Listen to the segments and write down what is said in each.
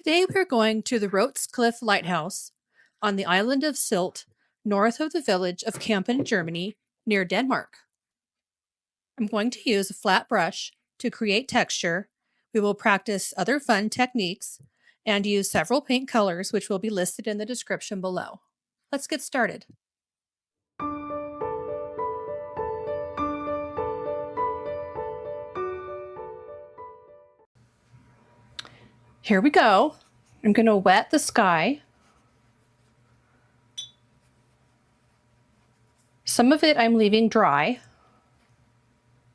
Today we're going to the Rotes Kliff Lighthouse on the island of Sylt, north of the village of Kampen, Germany, near Denmark. I'm going to use a flat brush to create texture. We will practice other fun techniques and use several paint colors, which will be listed in the description below. Let's get started. Here we go. I'm going to wet the sky. Some of it I'm leaving dry.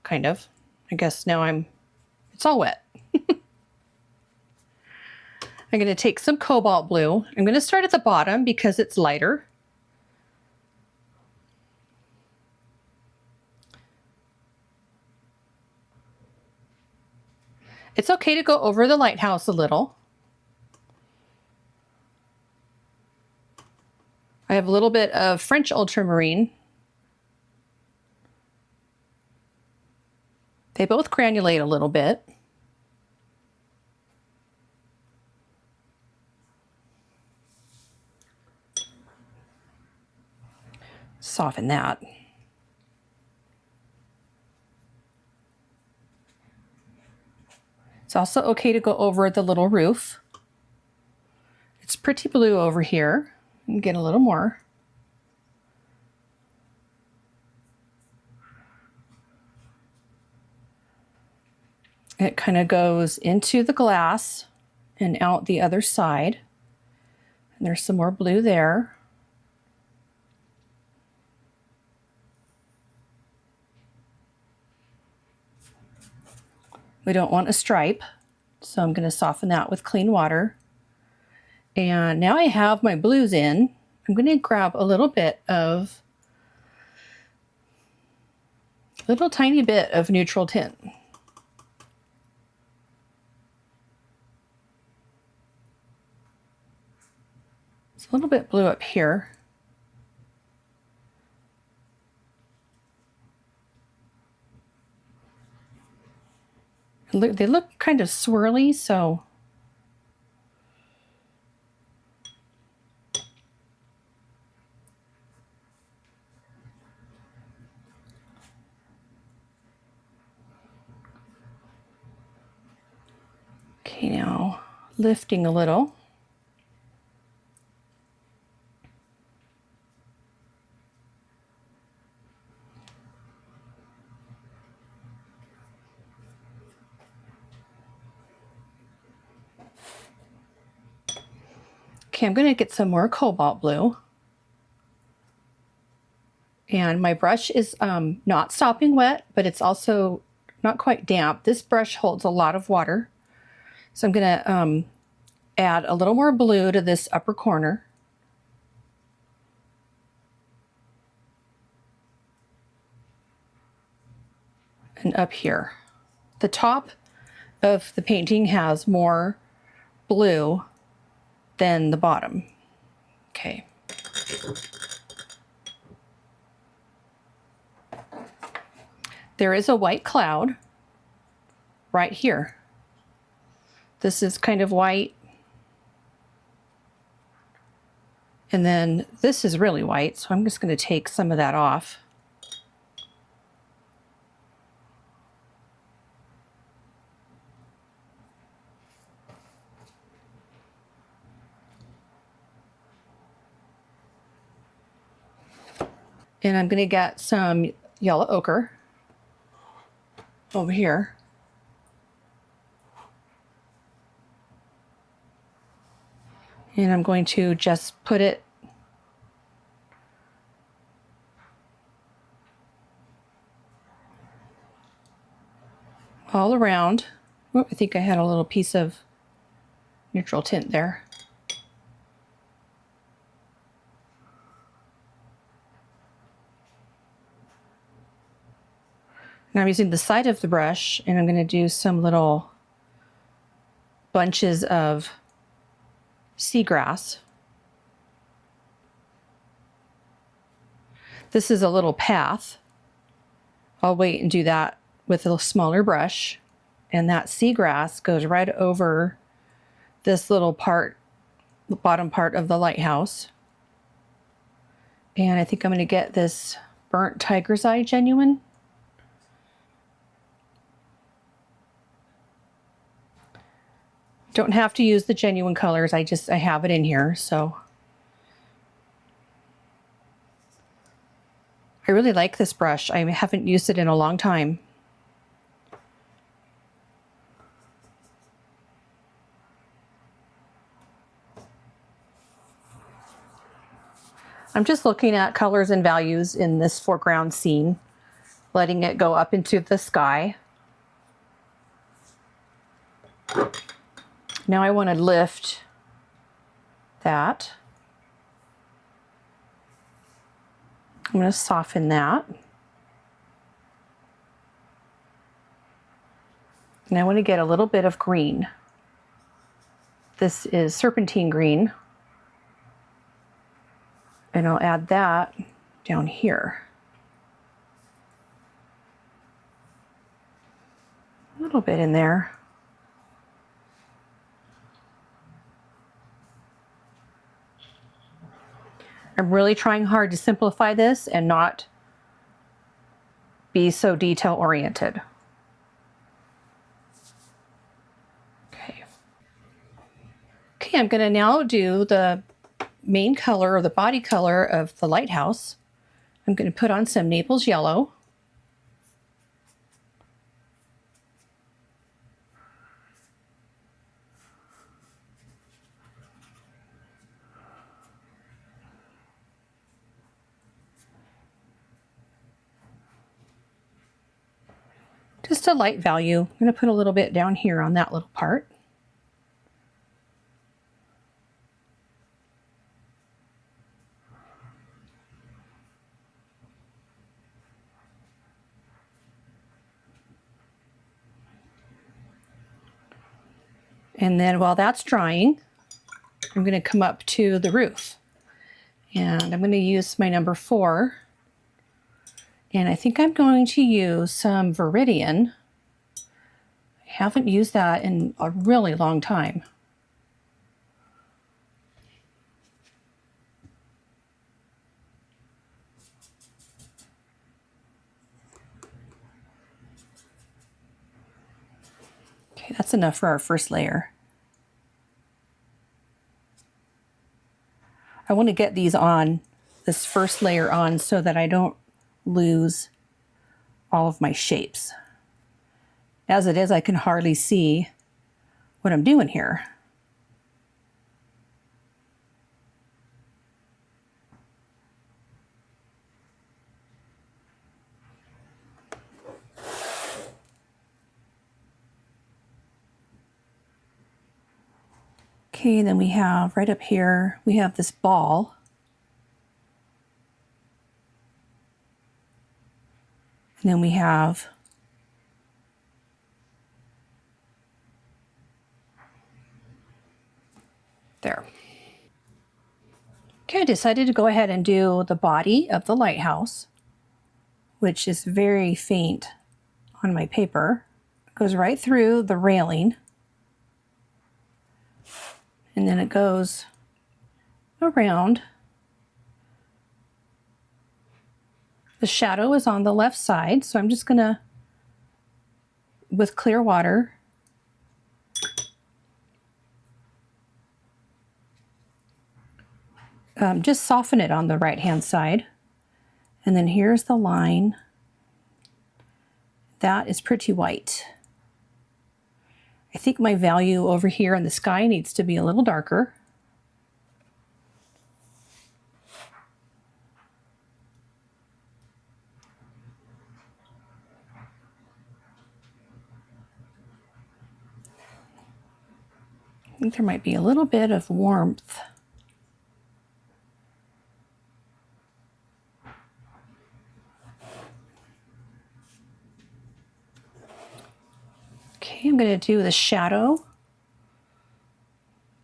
Kind of. I guess now it's all wet. I'm going to take some Cobalt Blue. I'm going to start at the bottom because it's lighter. It's okay to go over the lighthouse a little. I have a little bit of French Ultramarine. They both granulate a little bit. Soften that. It's also okay to go over the little roof. It's pretty blue over here. And get a little more. It kind of goes into the glass and out the other side. And there's some more blue there. We don't want a stripe, so I'm going to soften that with clean water. And now I have my blues in. I'm going to grab a little tiny bit of neutral tint. It's a little bit blue up here. They look kind of swirly, so okay, now lifting a little. Okay, I'm going to get some more Cobalt Blue. And my brush is not stopping wet, but it's also not quite damp. This brush holds a lot of water. So I'm going to add a little more blue to this upper corner. And up here. The top of the painting has more blue than the bottom. Okay. There is a white cloud right here. This is kind of white. And then this is really white, so I'm just going to take some of that off. And I'm going to get some yellow ochre over here. And I'm going to just put it all around. Oh, I think I had a little piece of neutral tint there. And I'm using the side of the brush, and I'm going to do some little bunches of seagrass. This is a little path. I'll wait and do that with a smaller brush. And that seagrass goes right over this little part, the bottom part of the lighthouse. And I think I'm going to get this burnt tiger's eye genuine. Don't have to use the genuine colors, I have it in here, so. I really like this brush. I haven't used it in a long time. I'm just looking at colors and values in this foreground scene, letting it go up into the sky. Now I want to lift that. I'm going to soften that. And I want to get a little bit of green. This is serpentine green. And I'll add that down here. A little bit in there. I'm really trying hard to simplify this and not be so detail oriented. Okay. Okay, I'm going to now do the main color or the body color of the lighthouse. I'm going to put on some Naples Yellow. Just a light value. I'm going to put a little bit down here on that little part. And then while that's drying, I'm going to come up to the roof. And I'm going to use my number 4. And I think I'm going to use some Viridian. I haven't used that in a really long time. Okay, that's enough for our first layer. I want to get these on, this first layer on, so that I don't lose all of my shapes. As it is, I can hardly see what I'm doing here. Okay, then we have right up here, we have this ball. And then we have there. Okay, I decided to go ahead and do the body of the lighthouse, which is very faint on my paper. It goes right through the railing. And then it goes around. The shadow is on the left side, so I'm just gonna, with clear water, just soften it on the right-hand side. And then here's the line. That is pretty white. I think my value over here in the sky needs to be a little darker. I think there might be a little bit of warmth. Okay, I'm going to do the shadow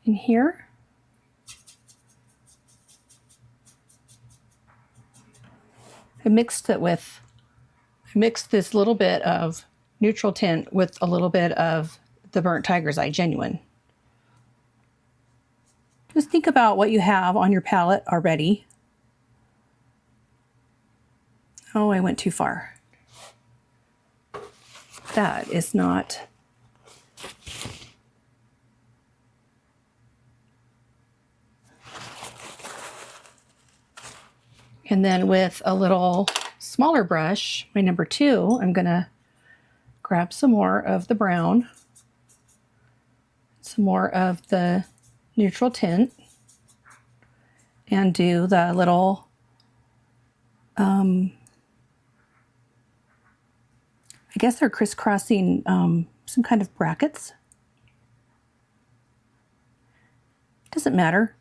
in here. I mixed this little bit of neutral tint with a little bit of the Burnt Tiger's Eye Genuine. Just think about what you have on your palette already. Oh, I went too far. That is not. And then with a little smaller brush, my number 2, I'm gonna grab some more of the brown, some more of the neutral tint, and do the little I guess they're crisscrossing some kind of brackets. Doesn't matter.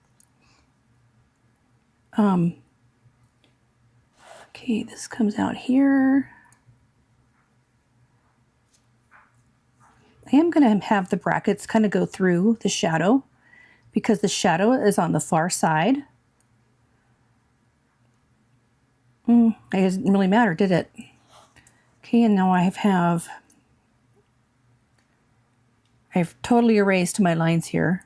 Okay, this comes out here. I am going to have the brackets kind of go through the shadow because the shadow is on the far side. It didn't really matter, did it? Okay, and now I've totally erased my lines here.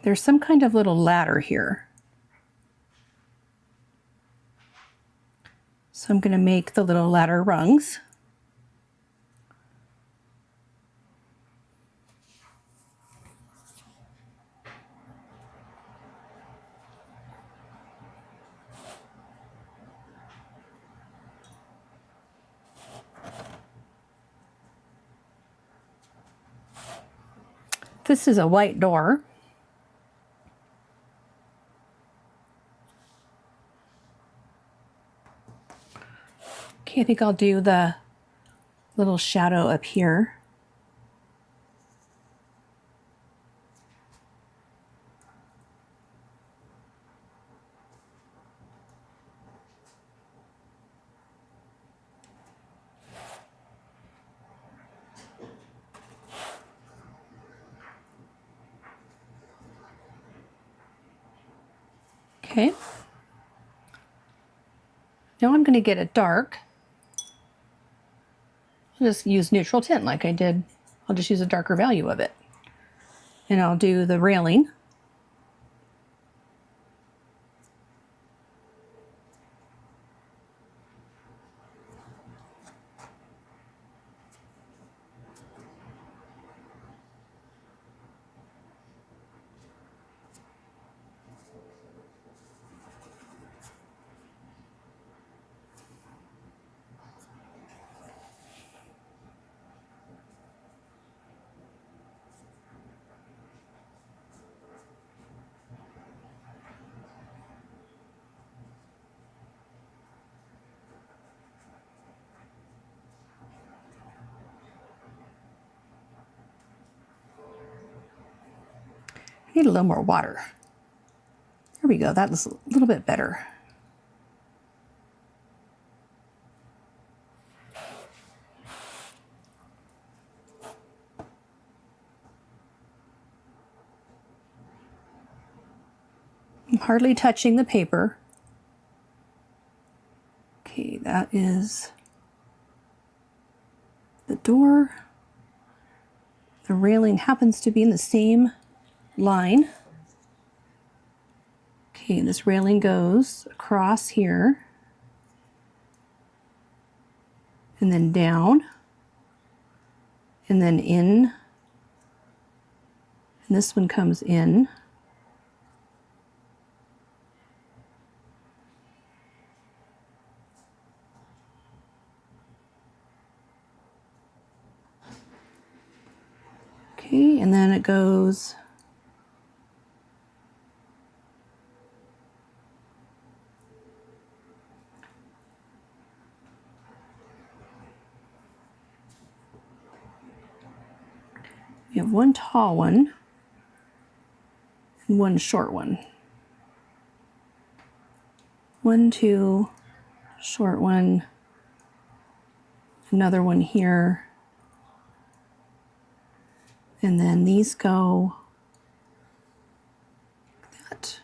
There's some kind of little ladder here. So I'm going to make the little ladder rungs. This is a white door. Okay, I think I'll do the little shadow up here. Okay. Now I'm going to get it dark. I'll just use neutral tint like I did. I'll just use a darker value of it. And I'll do the railing. I need a little more water. There we go, that looks a little bit better. I'm hardly touching the paper. Okay, that is the door. The railing happens to be in the same line. Okay, this railing goes across here and then down and then in, and this one comes in. Okay, and then it goes you have one tall one and one short one. 1, 2, short one, another one here, and then these go like that.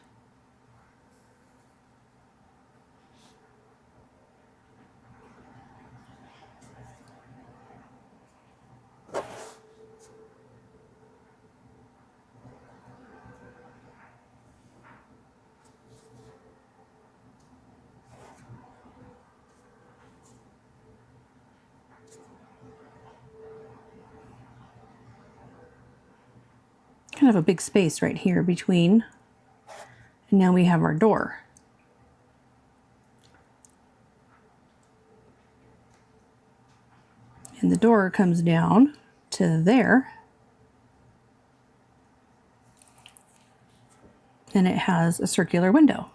kind of a big space right here between. And now we have our door. And the door comes down to there. And it has a circular window.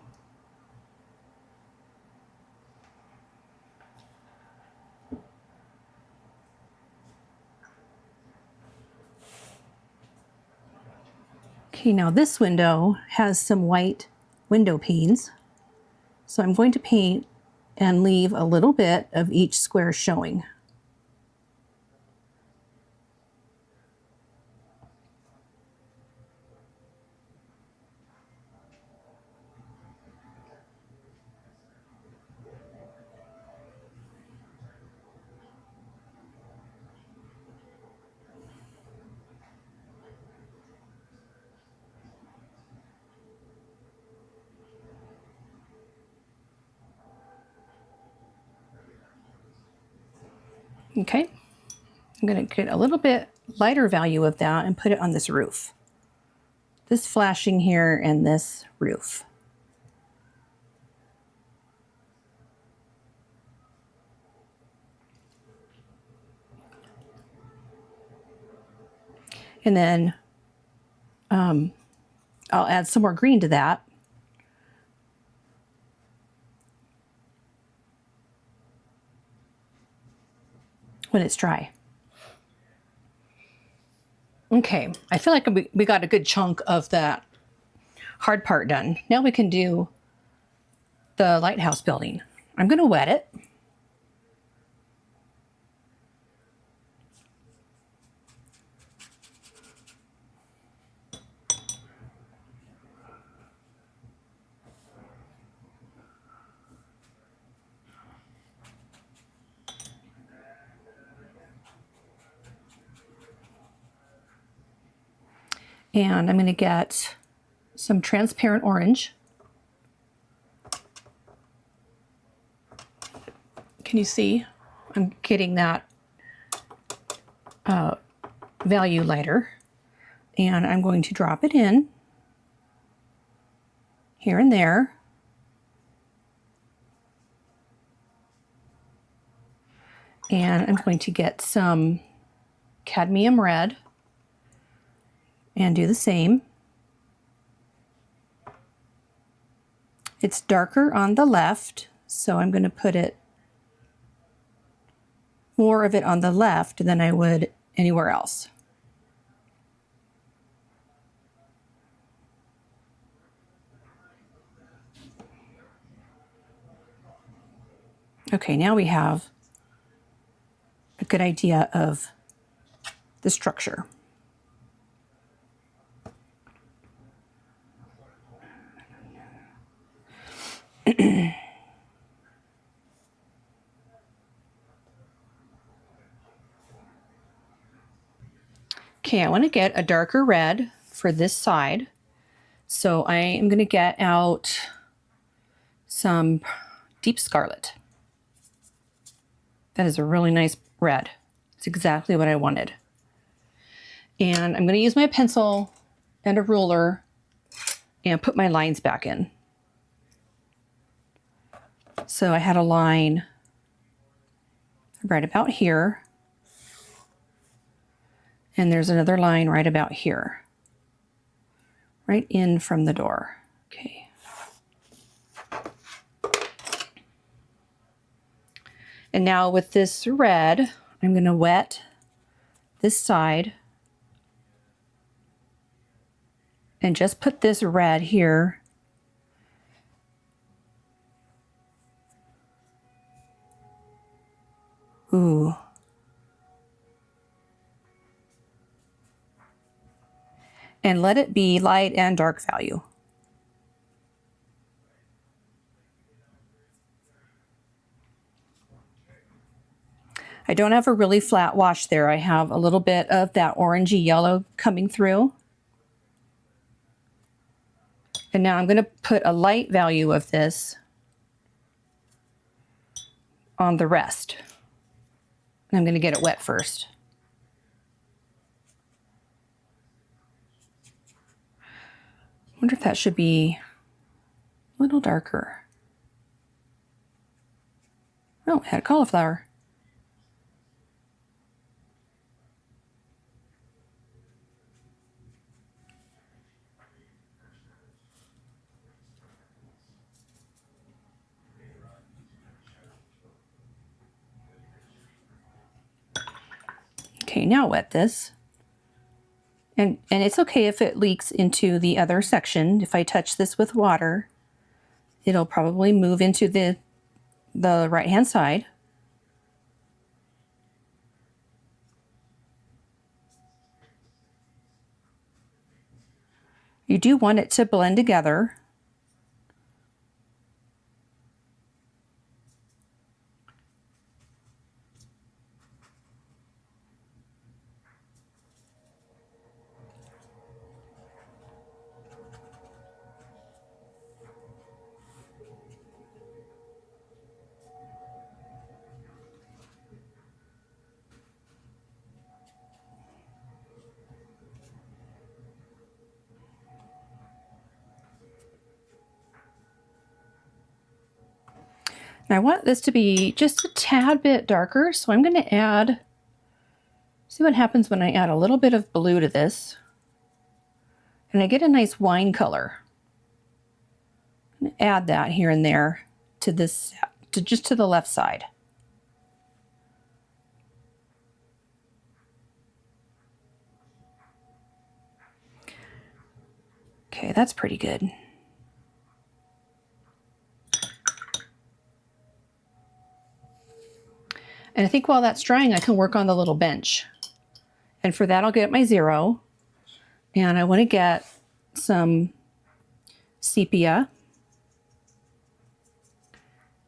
Okay, now this window has some white window panes. So I'm going to paint and leave a little bit of each square showing. Okay, I'm going to get a little bit lighter value of that and put it on this roof. This flashing here and this roof. And then I'll add some more green to that. When it's dry. Okay, I feel like we got a good chunk of that hard part done. Now we can do the lighthouse building. I'm going to wet it. And I'm going to get some transparent orange. Can you see? I'm getting that value lighter. And I'm going to drop it in here and there. And I'm going to get some cadmium red and do the same. It's darker on the left, so I'm going to put it more of it on the left than I would anywhere else. Okay, now we have a good idea of the structure. Okay, I want to get a darker red for this side. So I am going to get out some deep scarlet. That is a really nice red. It's exactly what I wanted. And I'm going to use my pencil and a ruler and put my lines back in. So I had a line right about here. And there's another line right about here. Right in from the door. Okay. And now with this red, I'm going to wet this side and just put this red here ooh. And let it be light and dark value. I don't have a really flat wash there. I have a little bit of that orangey yellow coming through. And now I'm going to put a light value of this on the rest. And I'm going to get it wet first. wonder if that should be a little darker. Oh, it had cauliflower. Okay, now wet this. And it's okay if it leaks into the other section. If I touch this with water, it'll probably move into the right-hand side. You do want it to blend together. And I want this to be just a tad bit darker, so I'm going to add, see what happens when I add a little bit of blue to this. And I get a nice wine color. I'm going to add that here and there to this, just to the left side. Okay, that's pretty good. And I think while that's drying, I can work on the little bench. And for that, I'll get my 0. And I want to get some sepia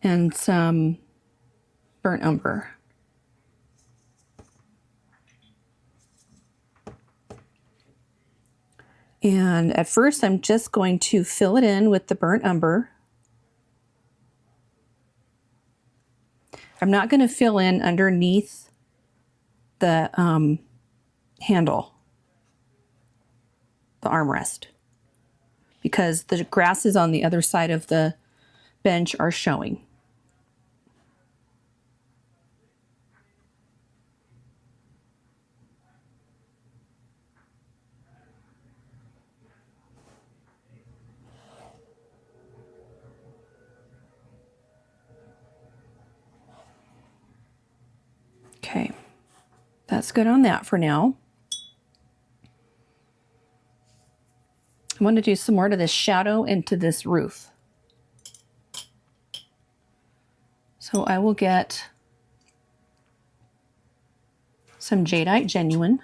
and some burnt umber. And at first, I'm just going to fill it in with the burnt umber. I'm not going to fill in underneath the handle, the armrest, because the grasses on the other side of the bench are showing. Okay, that's good on that for now. I want to do some more to this shadow and to this roof. So I will get some Jadite Genuine.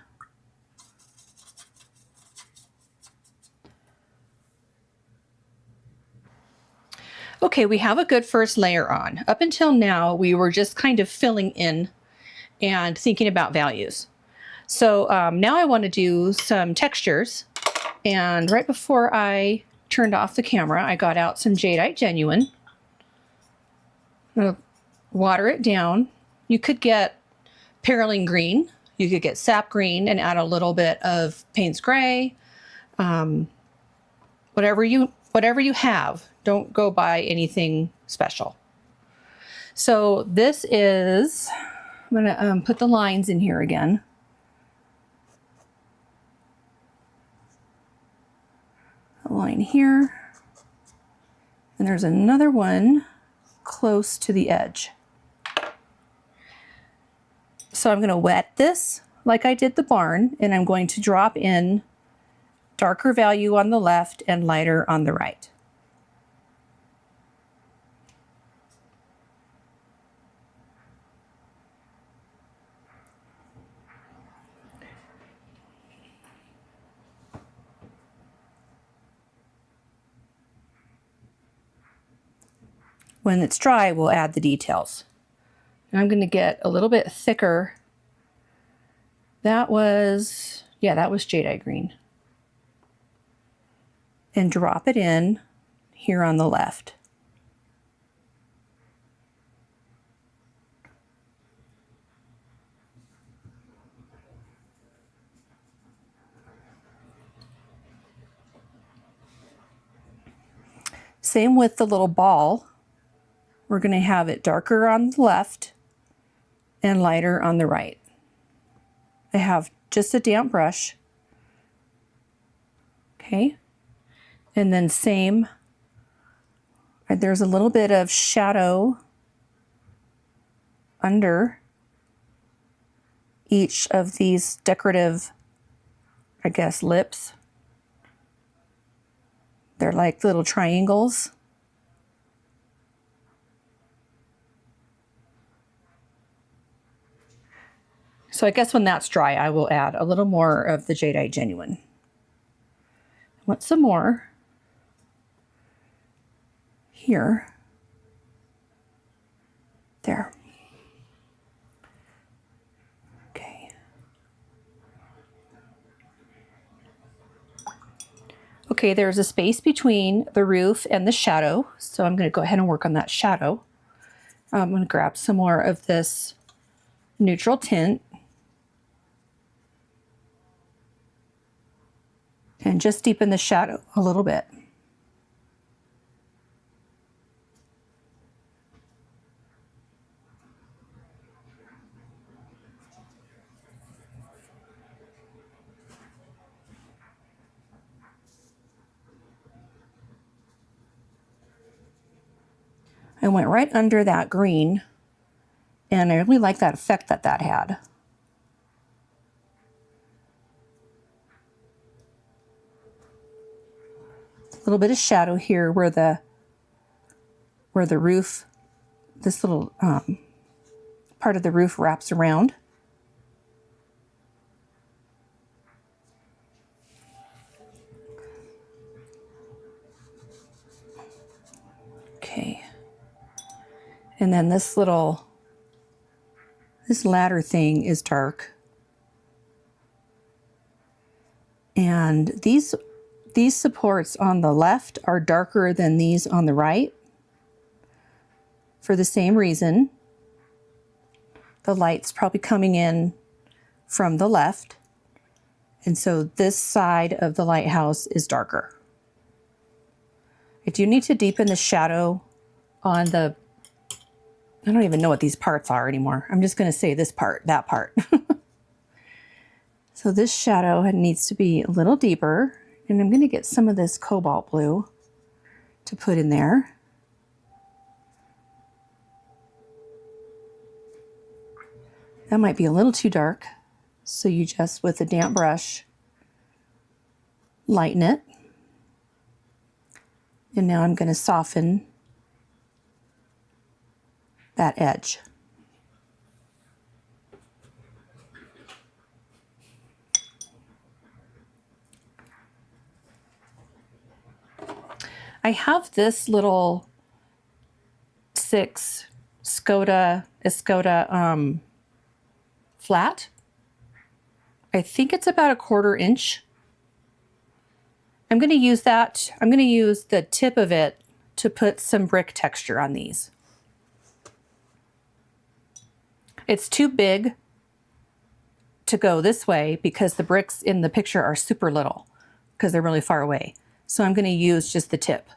Okay, we have a good first layer on. Up until now, we were just kind of filling in and thinking about values. So now I want to do some textures. And right before I turned off the camera, I got out some Jadite Genuine. I'm going to water it down. You could get Perylene Green. You could get Sap Green and add a little bit of Payne's Gray. Whatever you have. Don't go buy anything special. So this is, I'm going to put the lines in here again. A line here. And there's another one close to the edge. So I'm going to wet this like I did the barn, and I'm going to drop in darker value on the left and lighter on the right. When it's dry, we'll add the details. And I'm going to get a little bit thicker. That was Jadite Green. And drop it in here on the left. Same with the little ball. We're going to have it darker on the left and lighter on the right. I have just a damp brush. Okay. And then same, there's a little bit of shadow under each of these decorative, I guess, lips. They're like little triangles. So I guess when that's dry, I will add a little more of the Jadite Genuine. I want some more here. There. Okay. Okay, there's a space between the roof and the shadow, so I'm going to go ahead and work on that shadow. I'm going to grab some more of this neutral tint and just deepen the shadow a little bit. I went right under that green, and I really like that effect that that had. A little bit of shadow here where the roof, this little part of the roof wraps around. Okay. And then this ladder thing is dark. And these supports on the left are darker than these on the right for the same reason. The light's probably coming in from the left. And so this side of the lighthouse is darker. I do need to deepen the shadow on the, I don't even know what these parts are anymore. I'm just going to say this part, that part. So this shadow needs to be a little deeper, and I'm going to get some of this cobalt blue to put in there. That might be a little too dark, so you just, with a damp brush, lighten it. And now I'm going to soften that edge. I have this little 6 Escoda flat. I think it's about 1/4 inch. I'm going to use that. I'm going to use the tip of it to put some brick texture on these. It's too big to go this way because the bricks in the picture are super little because they're really far away. So I'm going to use just the tip.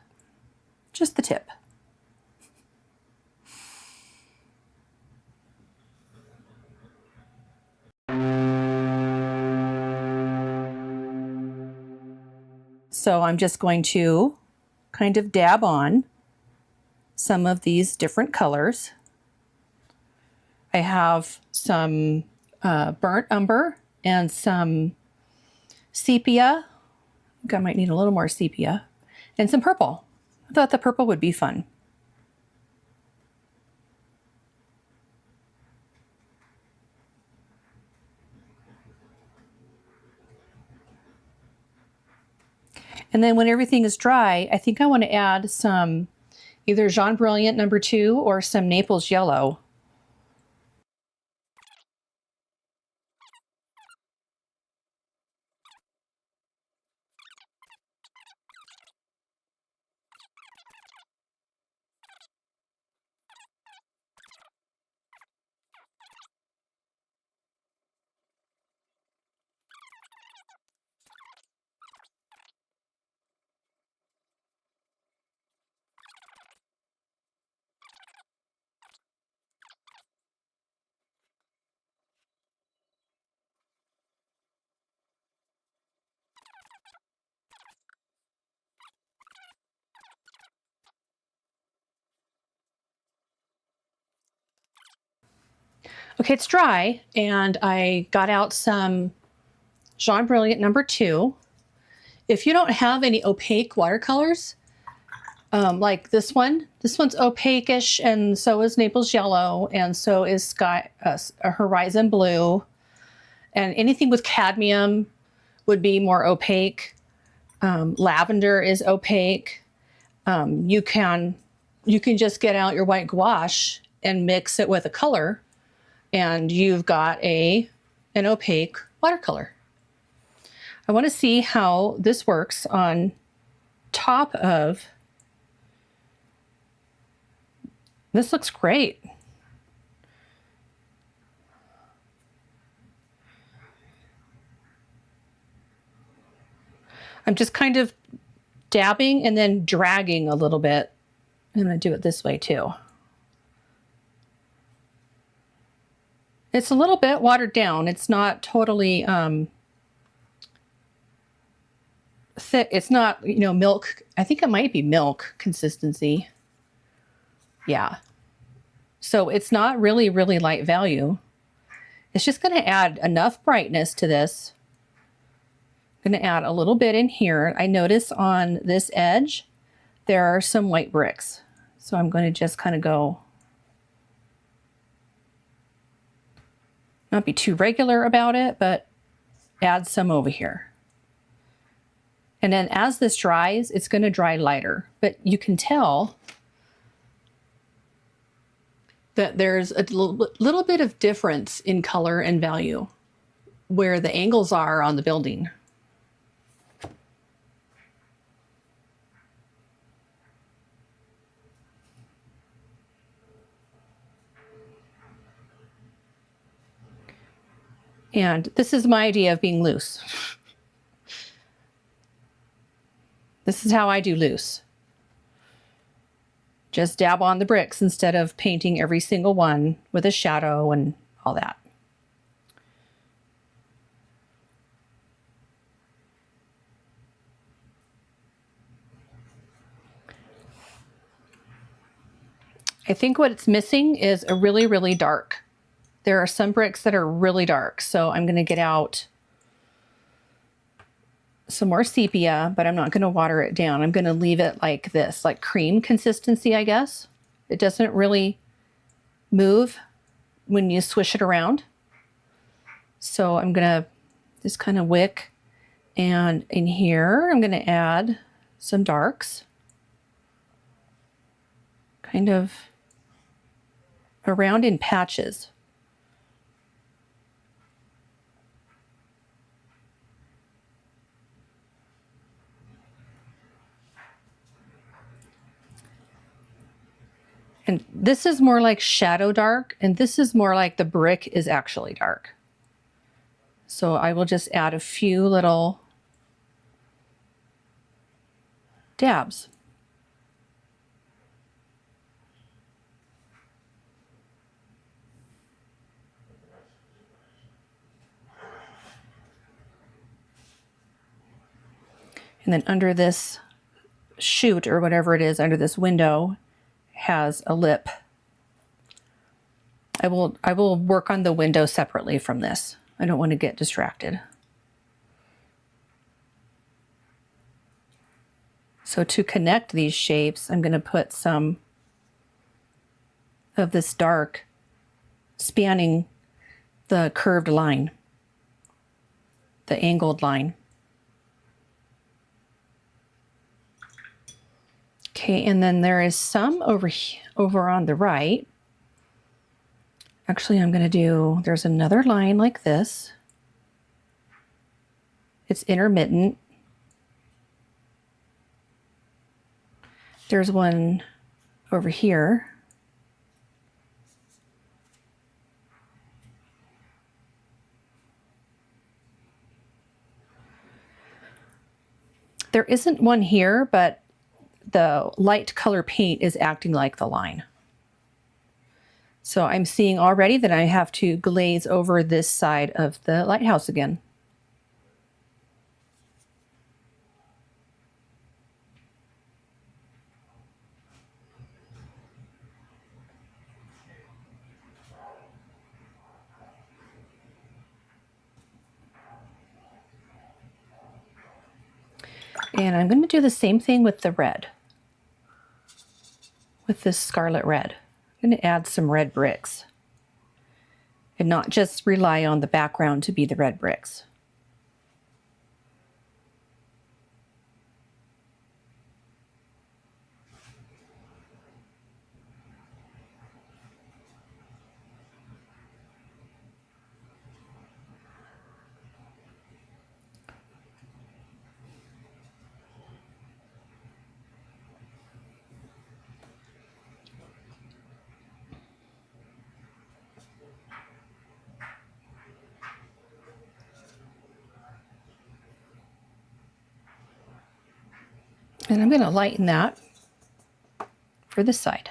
Just the tip. So I'm just going to kind of dab on some of these different colors. I have some burnt umber and some sepia. I think I might need a little more sepia. And some purple. I thought the purple would be fun. And then when everything is dry, I think I want to add some either Jaune Brilliant number 2 or some Naples Yellow. Okay, it's dry, and I got out some Jaune Brilliant #2. If you don't have any opaque watercolors, like this one's opaque-ish, and so is Naples Yellow, and so is Horizon Blue, and anything with cadmium would be more opaque. Lavender is opaque. You can just get out your white gouache and mix it with a color, and you've got an opaque watercolor. I want to see how this works on top of. This looks great. I'm just kind of dabbing and then dragging a little bit. I'm going to do it this way too. It's a little bit watered down. It's not totally thick. It's not, milk. I think it might be milk consistency. Yeah. So it's not really, really light value. It's just going to add enough brightness to this. I'm going to add a little bit in here. I notice on this edge, there are some white bricks. So I'm going to just kind of go, not be too regular about it, but add some over here. And then as this dries, it's going to dry lighter, but you can tell that there's a little bit of difference in color and value where the angles are on the building. And this is my idea of being loose. This is how I do loose. Just dab on the bricks instead of painting every single one with a shadow and all that. I think what it's missing is a really, really dark. There are some bricks that are really dark, so I'm going to get out some more sepia, but I'm not going to water it down. I'm going to leave it like this, like cream consistency, I guess. It doesn't really move when you swish it around. So I'm going to just kind of wick, and in here I'm going to add some darks, kind of around in patches. And this is more like shadow dark, and this is more like the brick is actually dark. So I will just add a few little dabs. And then under this chute or whatever it is, under this window, has a lip. I will work on the window separately from this. I don't want to get distracted. So to connect these shapes, I'm going to put some of this dark spanning the curved line, the angled line. Okay, and then there is some over on the right. Actually, I'm going to do, there's another line like this. It's intermittent. There's one over here. There isn't one here, but the light color paint is acting like the line. So I'm seeing already that I have to glaze over this side of the lighthouse again. And I'm going to do the same thing with the red, with this scarlet red. I'm going to add some red bricks and not just rely on the background to be the red bricks. And I'm going to lighten that for this side.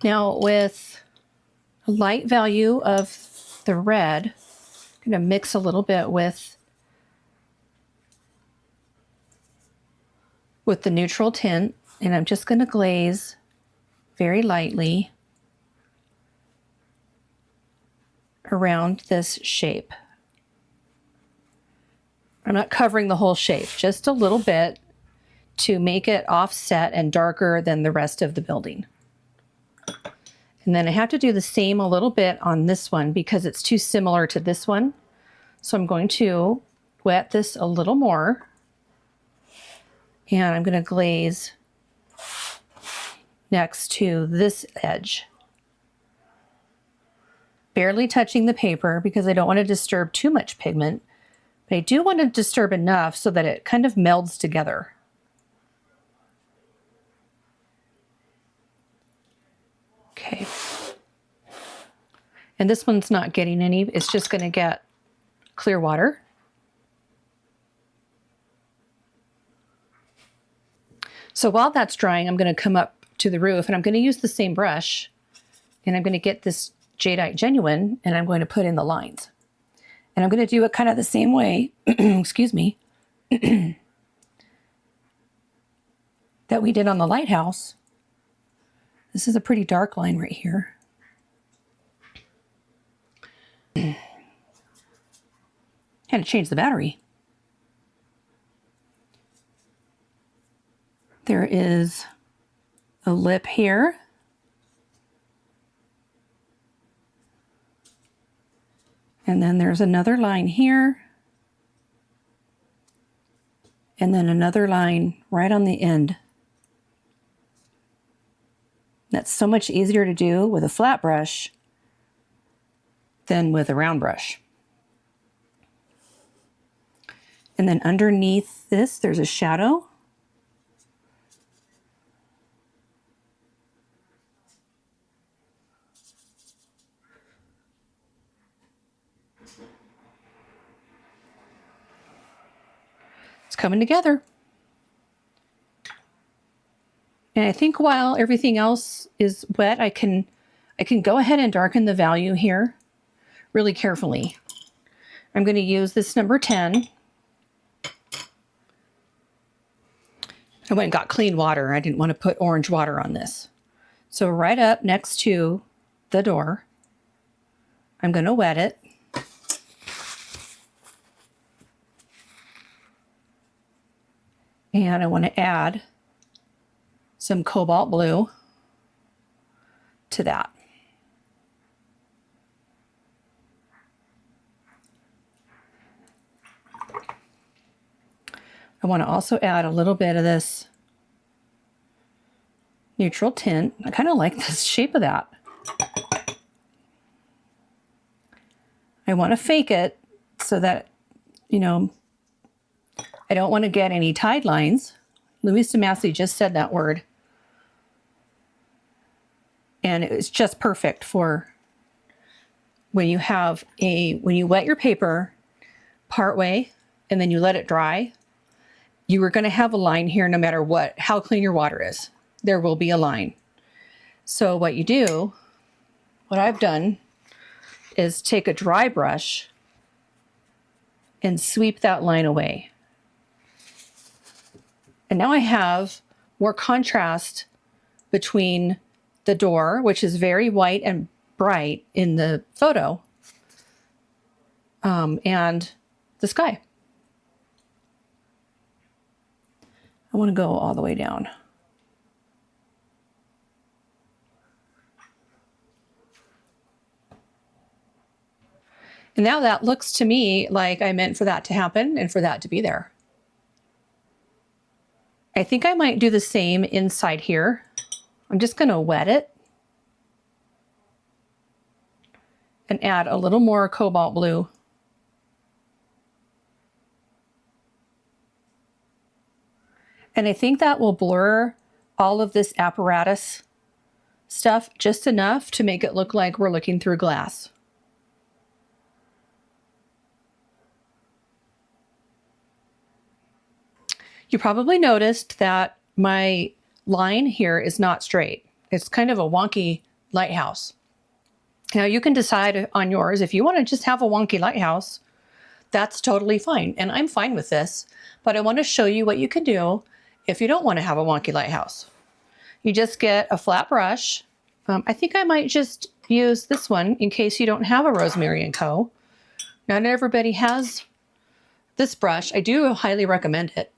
Now with a light value of the red, I'm going to mix a little bit with the neutral tint, and I'm just going to glaze very lightly around this shape. I'm not covering the whole shape, just a little bit to make it offset and darker than the rest of the building. And then I have to do the same a little bit on this one because it's too similar to this one. So I'm going to wet this a little more. And I'm going to glaze next to this edge. Barely touching the paper because I don't want to disturb too much pigment. But I do want to disturb enough so that it kind of melds together. Okay. And this one's not getting any, it's just going to get clear water. So while that's drying, I'm going to come up to the roof and I'm going to use the same brush and I'm going to get this Jadite Genuine and I'm going to put in the lines. And I'm going to do it kind of the same way, excuse me, that we did on the lighthouse. This is a pretty dark line right here. Had to change the battery. There is a lip here. And then there's another line here. And then another line right on the end. That's so much easier to do with a flat brush than with a round brush. And then underneath this, there's a shadow. It's coming together. And I think while everything else is wet, I can go ahead and darken the value here really carefully. I'm going to use this number 10. I went and got clean water. I didn't want to put orange water on this. So right up next to the door, I'm going to wet it. And I want to add some Cobalt Blue to that. I want to also add a little bit of this neutral tint. I kind of like the shape of that. I want to fake it so that, you know, I don't want to get any tide lines. Louise DeMasi just said that word. And it's just perfect for when you have when you wet your paper partway and then you let it dry, you are going to have a line here no matter how clean your water is. There will be a line. So what you do, what I've done is take a dry brush and sweep that line away. And now I have more contrast between the door, which is very white and bright in the photo, and the sky. I want to go all the way down. And now that looks to me like I meant for that to happen and for that to be there. I think I might do the same inside here. I'm just going to wet it and add a little more cobalt blue. And I think that will blur all of this apparatus stuff just enough to make it look like we're looking through glass. You probably noticed that my line here is not straight. It's kind of a wonky lighthouse. Now you can decide on yours if you want to just have a wonky lighthouse. That's totally fine, and I'm fine with this, but I want to show you what you can do if you don't want to have a wonky lighthouse. You just get a flat brush. I think I might just use this one in case you don't have a Rosemary & Co. Not everybody has this brush. I do highly recommend it.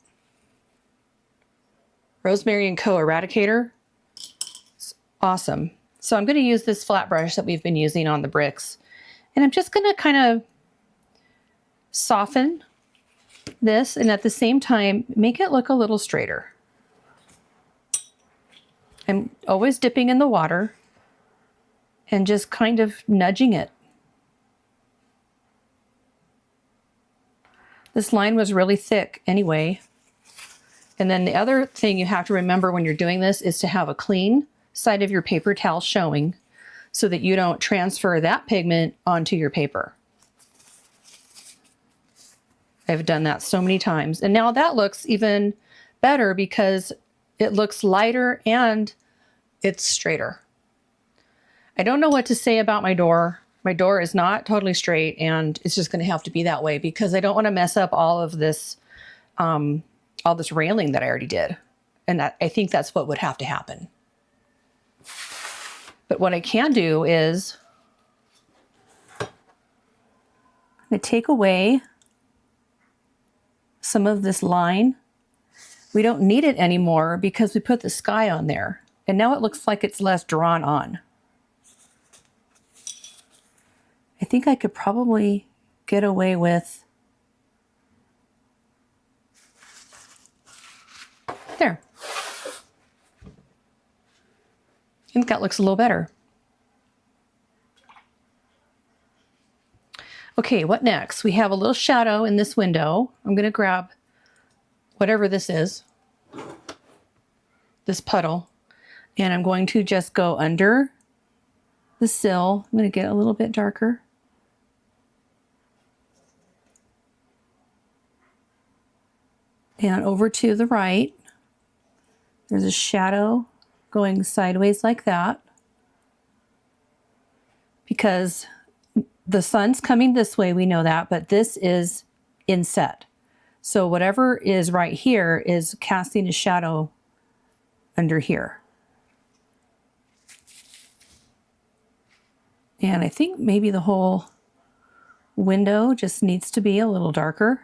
Rosemary & Co. Eradicator. It's awesome. So I'm going to use this flat brush that we've been using on the bricks. And I'm just going to kind of soften this and at the same time make it look a little straighter. I'm always dipping in the water and just kind of nudging it. This line was really thick anyway. And then the other thing you have to remember when you're doing this is to have a clean side of your paper towel showing so that you don't transfer that pigment onto your paper. I've done that so many times. And now that looks even better because it looks lighter and it's straighter. I don't know what to say about my door. My door is not totally straight and it's just going to have to be that way because I don't want to mess up all of this railing that I already did. And that, I think that's what would have to happen. But what I can do is I'm going to take away some of this line. We don't need it anymore because we put the sky on there. And now it looks like it's less drawn on. I think I could probably get away with there. I think that looks a little better. Okay, what next? We have a little shadow in this window. I'm going to grab whatever this is, this puddle, and I'm going to just go under the sill. I'm going to get a little bit darker. And over to the right, there's a shadow going sideways like that because the sun's coming this way, we know that, but this is inset. So whatever is right here is casting a shadow under here. And I think maybe the whole window just needs to be a little darker.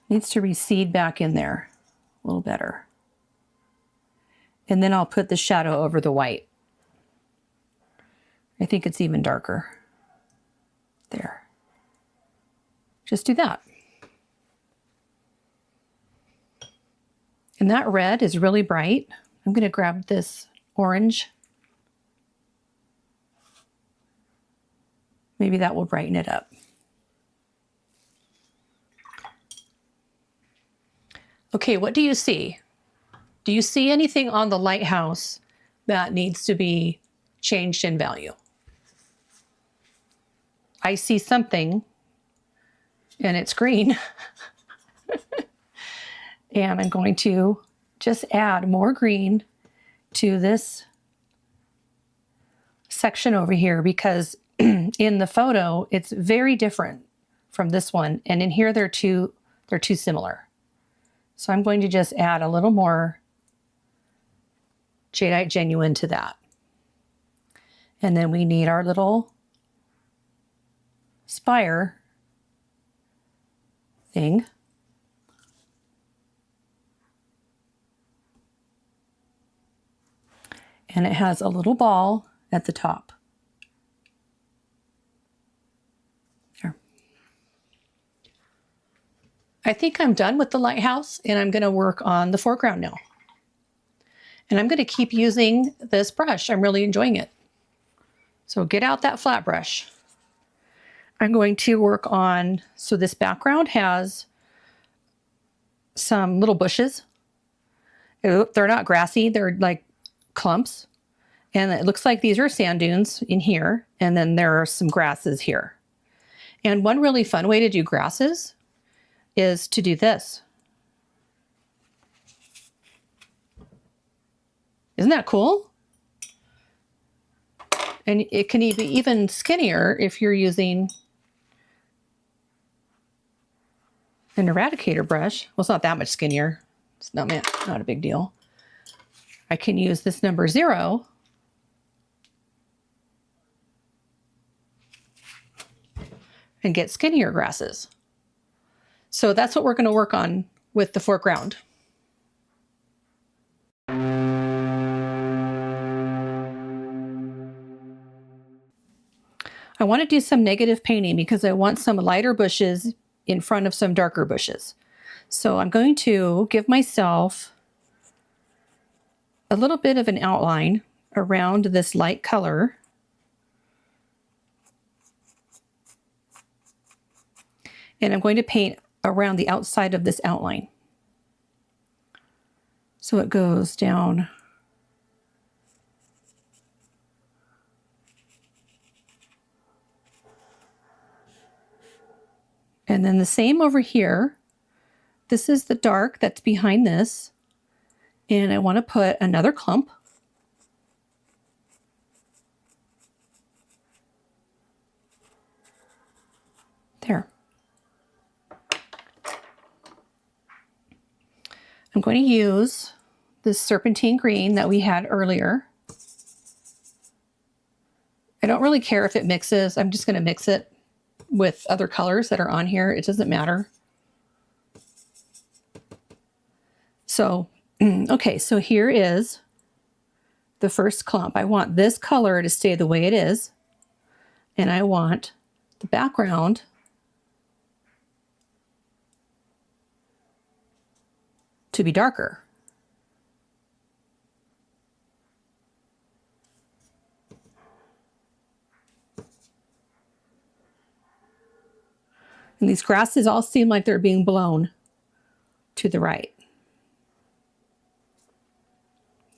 Needs to recede back in there a little better. And then I'll put the shadow over the white. I think it's even darker. There. Just do that. And that red is really bright. I'm going to grab this orange. Maybe that will brighten it up. Okay, what do you see? Do you see anything on the lighthouse that needs to be changed in value? I see something, and it's green. And I'm going to just add more green to this section over here because in the photo, it's very different from this one. And in here, they're too similar. So I'm going to just add a little more Jadite Genuine to that. And then we need our little spire thing. And it has a little ball at the top. There. I think I'm done with the lighthouse, and I'm going to work on the foreground now. And I'm going to keep using this brush. I'm really enjoying it. So get out that flat brush. I'm going to work on, so this background has some little bushes. They're not grassy, they're like clumps. And it looks like these are sand dunes in here. And then there are some grasses here. And one really fun way to do grasses is to do this. Isn't that cool? And it can be even skinnier if you're using an eradicator brush. Well, it's not that much skinnier. It's not a big deal. I can use this number 0 and get skinnier grasses. So that's what we're going to work on with the foreground. I want to do some negative painting because I want some lighter bushes in front of some darker bushes. So I'm going to give myself a little bit of an outline around this light color. And I'm going to paint around the outside of this outline. So it goes down and then the same over here. This is the dark that's behind this. And I want to put another clump. There. I'm going to use this serpentine green that we had earlier. I don't really care if it mixes. I'm just going to mix it with other colors that are on here. It doesn't matter. So, okay, so here is the first clump. I want this color to stay the way it is. And I want the background to be darker. And these grasses all seem like they're being blown to the right.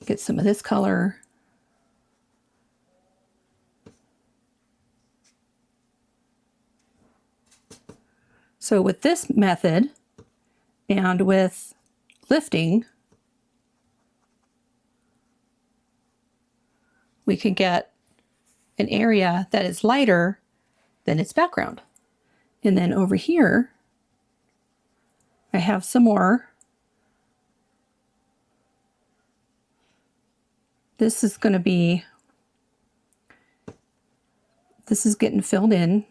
Get some of this color. So with this method and with lifting, we can get an area that is lighter than its background. And then over here, I have some more. This is going to be, this is getting filled in.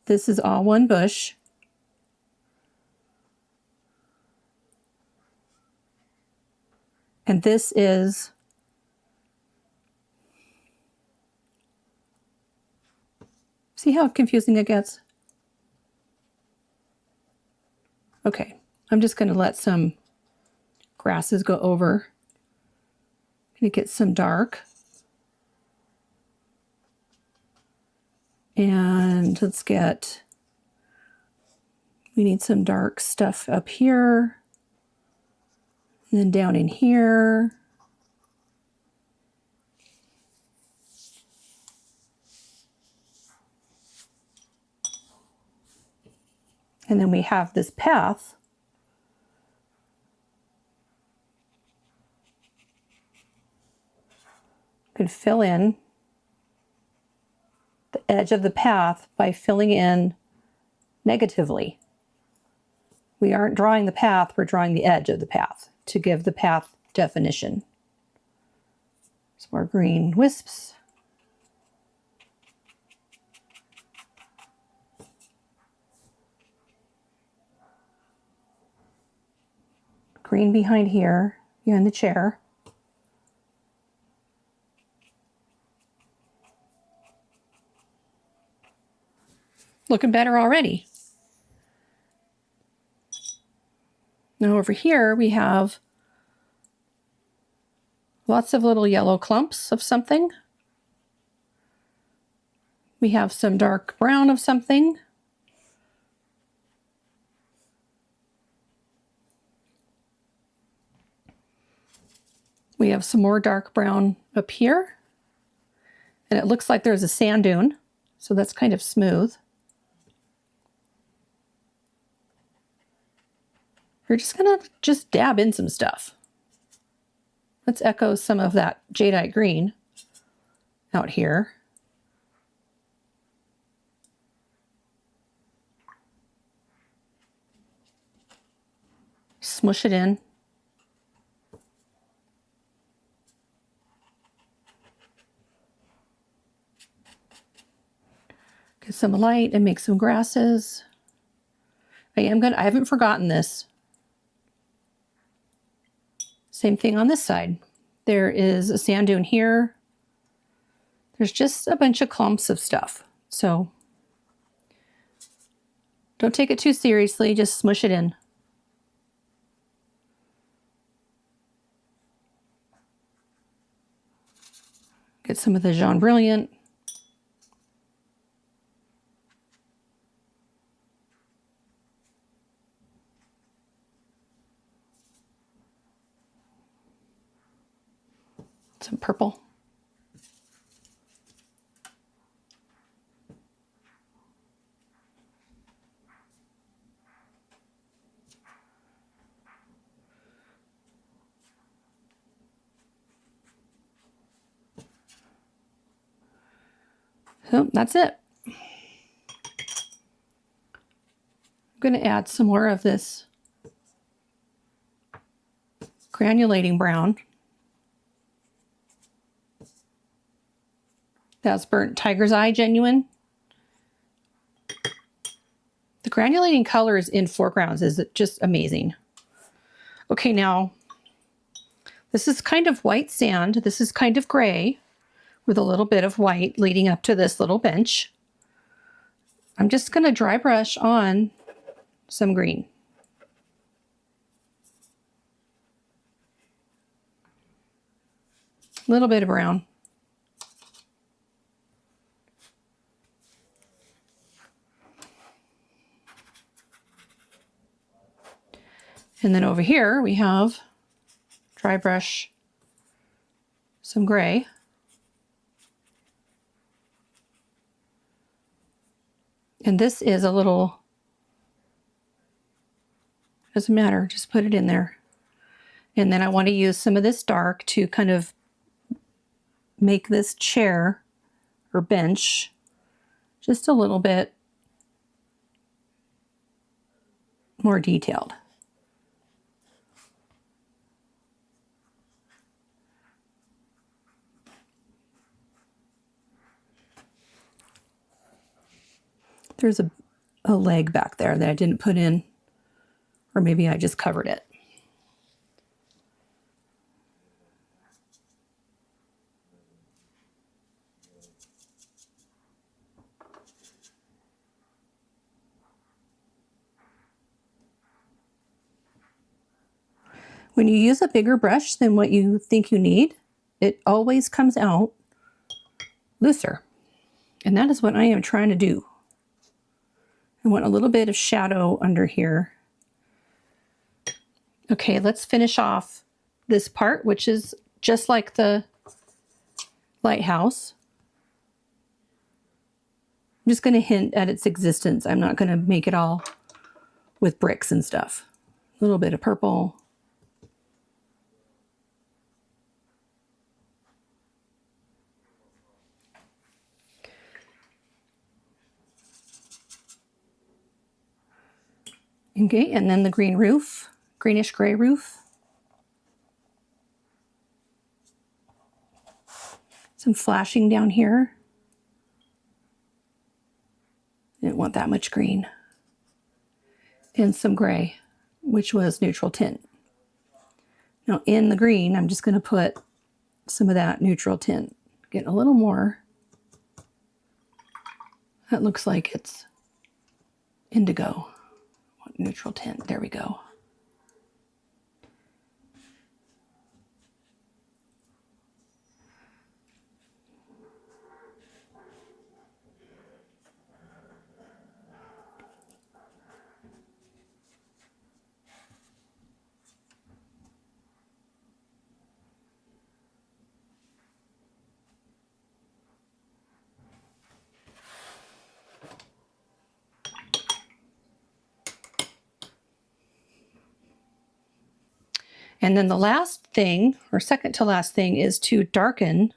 This is all one bush. And this is see how confusing it gets? Okay, I'm just going to let some grasses go over. I'm going to get some dark. And let's get, we need some dark stuff up here. And then down in here. And then we have this path. Could fill in the edge of the path by filling in negatively. We aren't drawing the path, we're drawing the edge of the path to give the path definition. Some more green wisps. Green behind here, behind the chair. Looking better already. Now over here we have lots of little yellow clumps of something. We have some dark brown of something. We have some more dark brown up here. And it looks like there's a sand dune, so that's kind of smooth. We're just gonna dab in some stuff. Let's echo some of that jadeite green out here. Smush it in. Get some light and make some grasses. I haven't forgotten this. Same thing on this side. There is a sand dune here. There's just a bunch of clumps of stuff. So don't take it too seriously, just smush it in. Get some of the Jaune Brilliant. Some purple. So that's it. I'm going to add some more of this granulating brown. That's burnt Tiger's Eye Genuine. The granulating colors in foregrounds is just amazing. Okay, now this is kind of white sand. This is kind of gray with a little bit of white leading up to this little bench. I'm just going to dry brush on some green. A little bit of brown. And then over here we have dry brush some gray. And this is a little, doesn't matter, just put it in there. And then I want to use some of this dark to kind of make this chair or bench just a little bit more detailed. There's a leg back there that I didn't put in, or maybe I just covered it. When you use a bigger brush than what you think you need, it always comes out looser. And that is what I am trying to do. I want a little bit of shadow under here. Okay, let's finish off this part, which is just like the lighthouse. I'm just going to hint at its existence. I'm not going to make it all with bricks and stuff. A little bit of purple. Okay, and then the green roof, greenish gray roof. Some flashing down here. Didn't want that much green. And some gray, which was neutral tint. Now in the green, I'm just going to put some of that neutral tint. Get a little more. That looks like it's indigo. Neutral tint, there we go. And then the last thing, or second to last thing, is to darken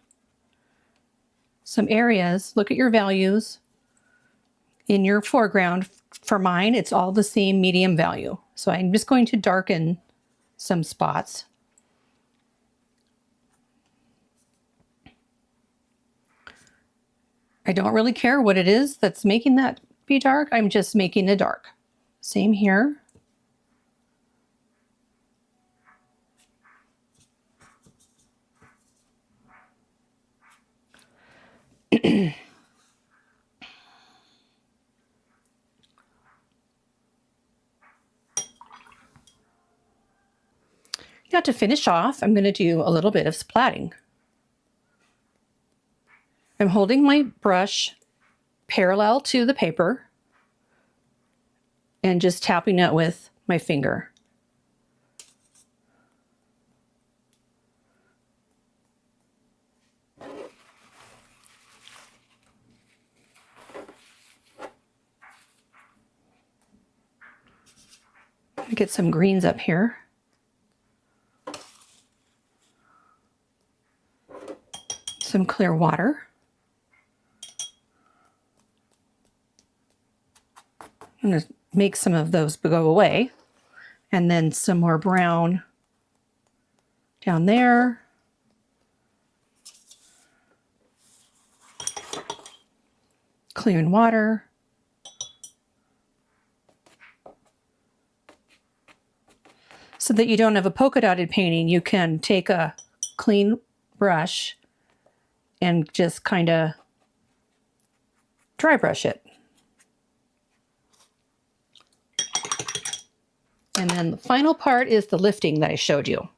some areas. Look at your values in your foreground. For mine, it's all the same medium value. So I'm just going to darken some spots. I don't really care what it is that's making that be dark. I'm just making it dark. Same here. Now to finish off, I'm going to do a little bit of splatting. I'm holding my brush parallel to the paper and just tapping it with my finger. Get some greens up here. Some clear water. I'm going to make some of those go away. And then some more brown down there. Clear water. So that you don't have a polka dotted painting, you can take a clean brush and just kind of dry brush it. And then the final part is the lifting that I showed you.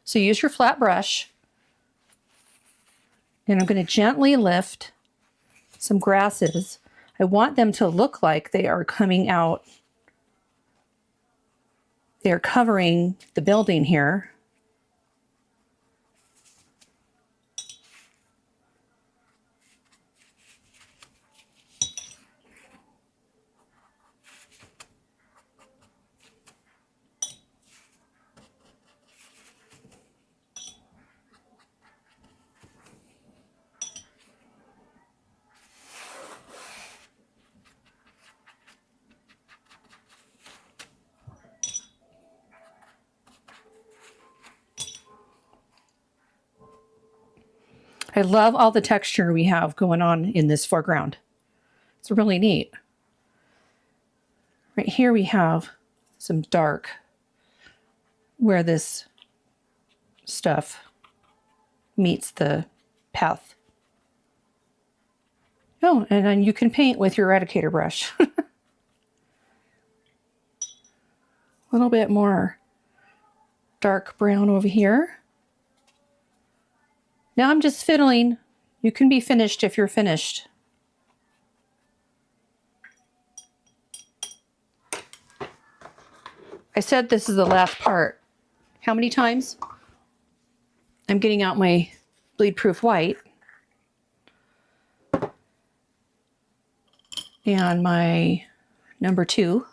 So use your flat brush, and I'm going to gently lift some grasses. I want them to look like they are coming out. They're covering the building here. I love all the texture we have going on in this foreground. It's really neat. Right here we have some dark where this stuff meets the path. Oh, and then you can paint with your eradicator brush. A little bit more dark brown over here. Now I'm just fiddling. You can be finished if you're finished. I said this is the last part. How many times? I'm getting out my bleed-proof white. And my number 2.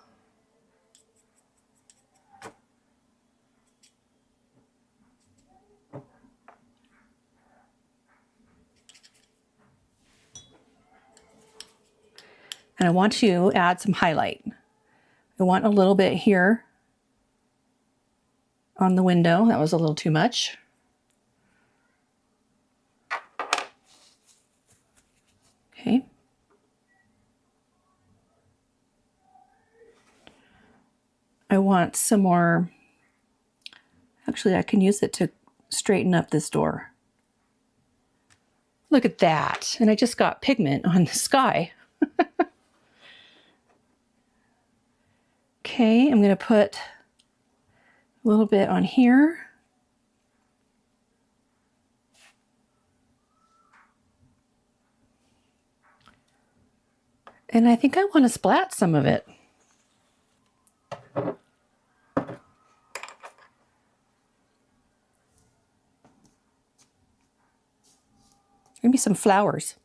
And I want to add some highlight. I want a little bit here on the window. That was a little too much. Okay. I want some more, actually I can use it to straighten up this door. Look at that. And I just got pigment on the sky. Okay, I'm going to put a little bit on here. And I think I want to splat some of it. Maybe some flowers.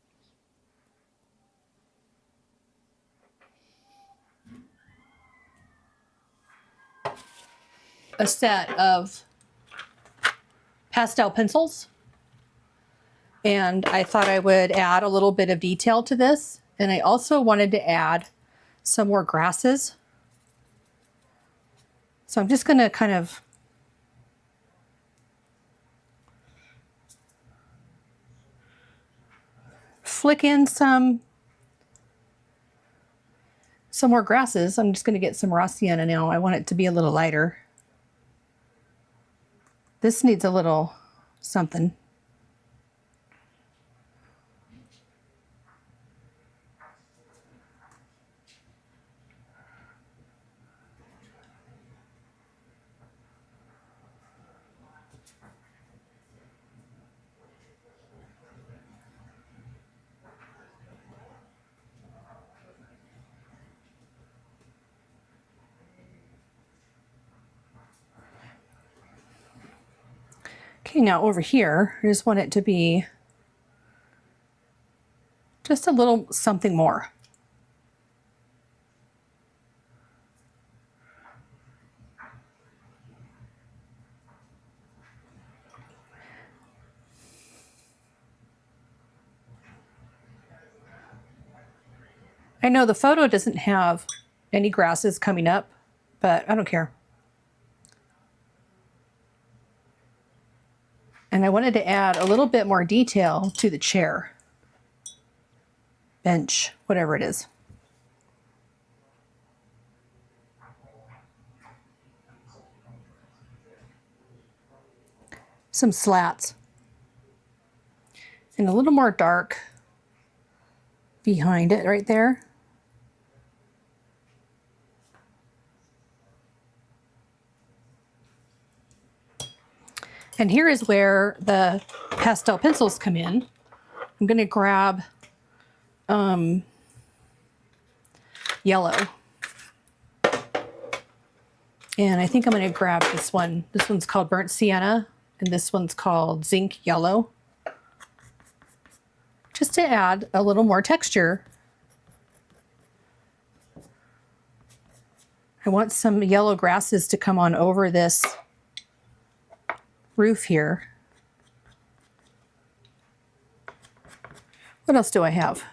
A set of pastel pencils. And I thought I would add a little bit of detail to this. And I also wanted to add some more grasses. So I'm just going to kind of flick in some more grasses. I'm just going to get some raw sienna now. I want it to be a little lighter. This needs a little something. Okay, now over here, I just want it to be just a little something more. I know the photo doesn't have any grasses coming up, but I don't care. And I wanted to add a little bit more detail to the chair, bench, whatever it is. Some slats. And a little more dark behind it right there. And here is where the pastel pencils come in. I'm going to grab yellow. And I think I'm going to grab this one. This one's called Burnt Sienna, and this one's called Zinc Yellow. Just to add a little more texture. I want some yellow grasses to come on over this roof here. What else do I have?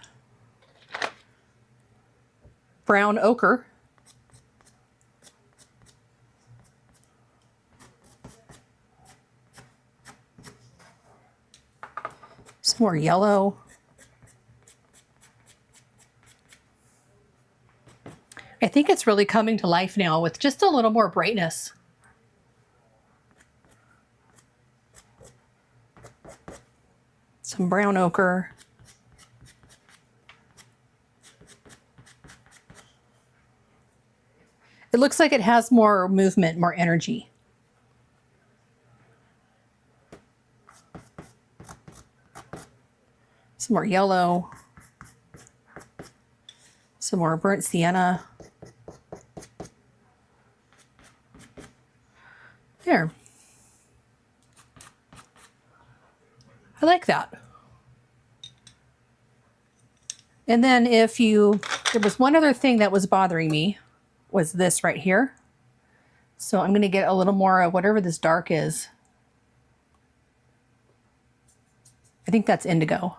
Brown ochre. Some more yellow. I think it's really coming to life now with just a little more brightness. Some brown ochre. It looks like it has more movement, more energy. Some more yellow. Some more burnt sienna. There. I like that. And then there was one other thing that was bothering me, was this right here. So I'm going to get a little more of whatever this dark is. I think that's indigo.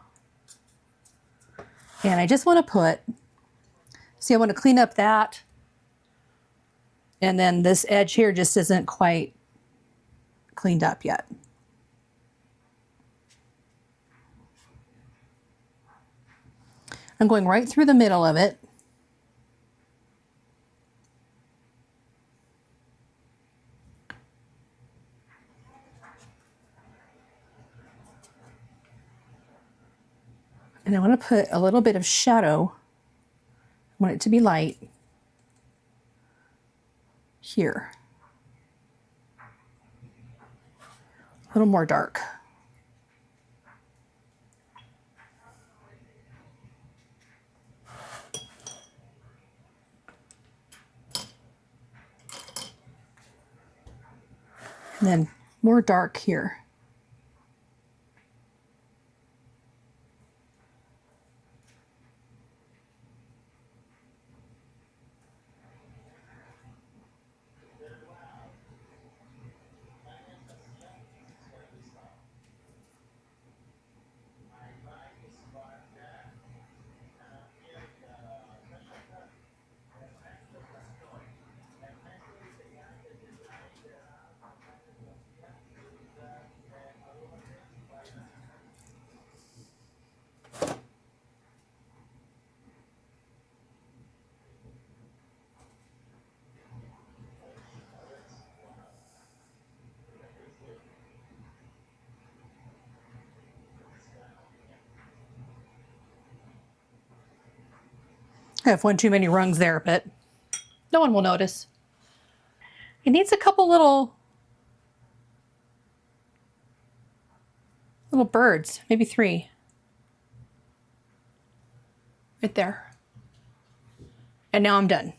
And I just want to see, I want to clean up that And then this edge here just isn't quite cleaned up yet. I'm going right through the middle of it. And I want to put a little bit of shadow. I want it to be light here. A little more dark. And then more dark here. I have one too many rungs there, but no one will notice. It needs a couple little birds, maybe 3. Right there. And now I'm done.